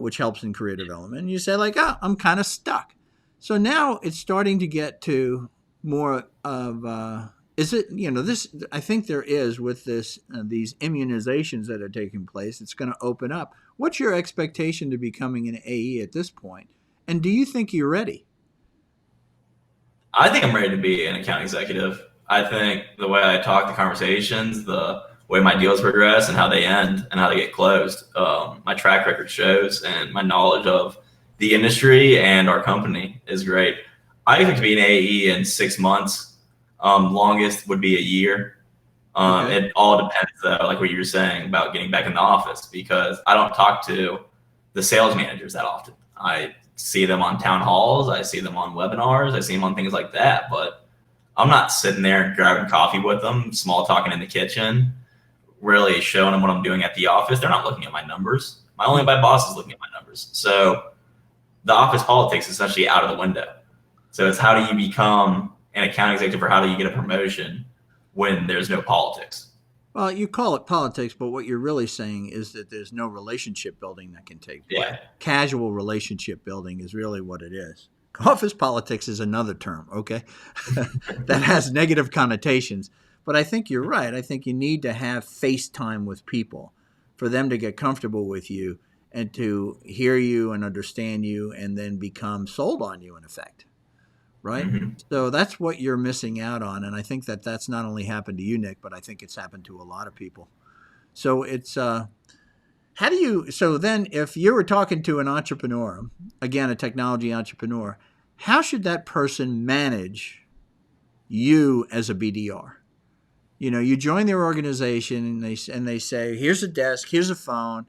which helps in career development. And you say like, oh, I'm kind of stuck. So now it's starting to get to more of is it, this, I think there is with this, these immunizations that are taking place, it's going to open up. What's your expectation to becoming an AE at this point? And do you think you're ready? I think I'm ready to be an account executive. I think the way I talk, the conversations, the way my deals progress and how they end and how they get closed, my track record shows, and my knowledge of the industry and our company is great. I expect to be an AE in 6 months. Longest would be a year. Okay. It all depends, though, like what you were saying about getting back in the office, because I don't talk to the sales managers that often. I see them on town halls. I see them on webinars. I see them on things like that. But I'm not sitting there grabbing coffee with them, small talking in the kitchen, really showing them what I'm doing at the office. They're not looking at my numbers. My boss is looking at my numbers. So the office politics is essentially out of the window. So it's how do you become an account executive, or how do you get a promotion when there's no politics? Well, you call it politics, but what you're really saying is that there's no relationship building that can take place. Yeah. Casual relationship building is really what it is. Office politics is another term, okay, that has negative connotations. But I think you're right. I think you need to have face time with people for them to get comfortable with you and to hear you and understand you and then become sold on you, in effect. Right? Mm-hmm. So that's what you're missing out on. And I think that that's not only happened to you, Nick, but I think it's happened to a lot of people. So it's, so then if you were talking to an entrepreneur, again, a technology entrepreneur, how should that person manage you as a BDR? You join their organization and they say, here's a desk, here's a phone,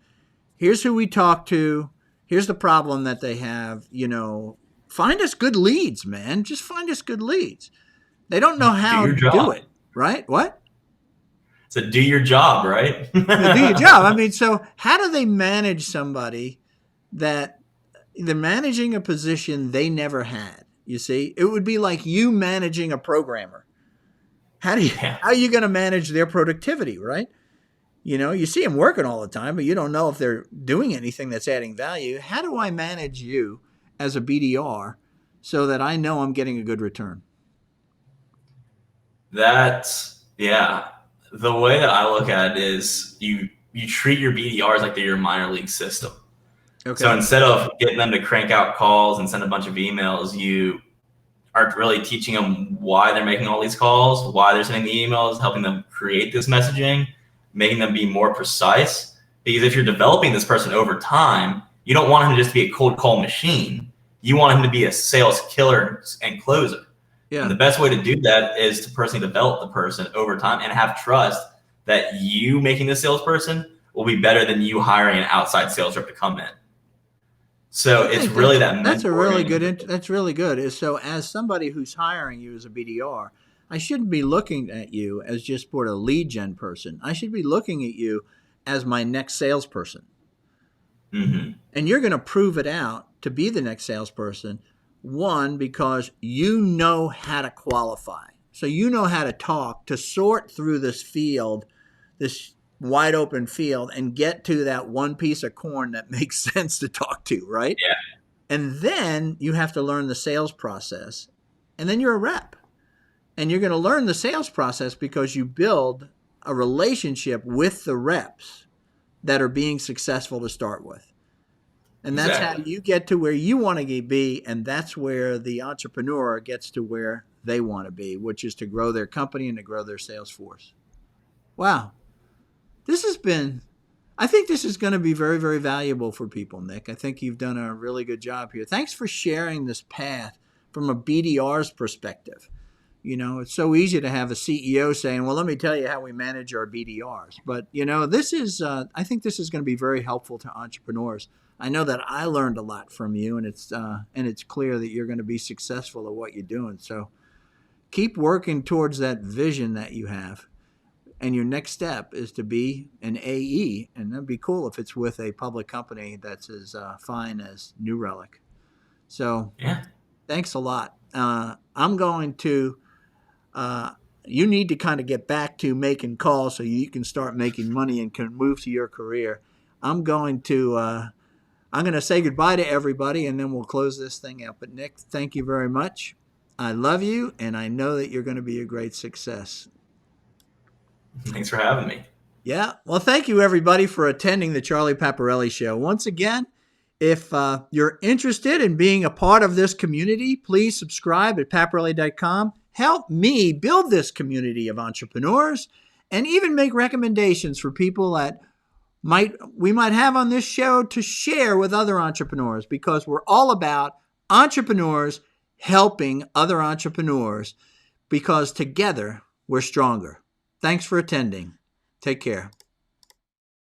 here's who we talk to, here's the problem that they have, find us good leads, man. Just find us good leads. They don't know how to do it, right? What? So do your job, right? Do your job. I mean, so how do they manage somebody that they're managing a position they never had? You see, it would be like you managing a programmer. How are you going to manage their productivity, right? You see them working all the time, but you don't know if they're doing anything that's adding value. How do I manage you as a BDR so that I know I'm getting a good return? That's, the way that I look at it is you treat your BDRs like they're your minor league system. Okay. So instead of getting them to crank out calls and send a bunch of emails, you are really teaching them why they're making all these calls, why they're sending the emails, helping them create this messaging, making them be more precise. Because if you're developing this person over time, you don't want him to just be a cold call machine. You want him to be a sales killer and closer. Yeah. And the best way to do that is to personally develop the person over time and have trust that you making this salesperson will be better than you hiring an outside sales rep to come in. So it's really that. That's really good. So as somebody who's hiring you as a BDR, I shouldn't be looking at you as just for a lead gen person. I should be looking at you as my next salesperson. Mm-hmm. And you're going to prove it out to be the next salesperson. One, because you know how to qualify. So you know how to talk, to sort through this field, this wide open field, and get to that one piece of corn that makes sense to talk to, right? Yeah. And then you have to learn the sales process. And then you're a rep. And you're going to learn the sales process because you build a relationship with the reps that are being successful to start with. And that's how you get to where you want to be, and that's where the entrepreneur gets to where they want to be, which is to grow their company and to grow their sales force. Wow. I think this is going to be very, very valuable for people, Nick. I think you've done a really good job here. Thanks for sharing this path from a BDR's perspective. It's so easy to have a CEO saying, well, let me tell you how we manage our BDRs. But, this is, I think this is going to be very helpful to entrepreneurs. I know that I learned a lot from you, and it's clear that you're going to be successful at what you're doing. So keep working towards that vision that you have. And your next step is to be an AE. And that'd be cool if it's with a public company that's as fine as New Relic. So Yeah. Thanks a lot. I'm going to, you need to kind of get back to making calls so you can start making money and can move to your career. I'm going to say goodbye to everybody, and then we'll close this thing out. But Nick, thank you very much. I love you, and I know that you're going to be a great success. Thanks for having me. Yeah. Well, thank you, everybody, for attending the Charlie Paparelli Show. Once again, if you're interested in being a part of this community, please subscribe at paparelli.com. Help me build this community of entrepreneurs and even make recommendations for people that we might have on this show to share with other entrepreneurs, because we're all about entrepreneurs helping other entrepreneurs, because together we're stronger. Thanks for attending. Take care.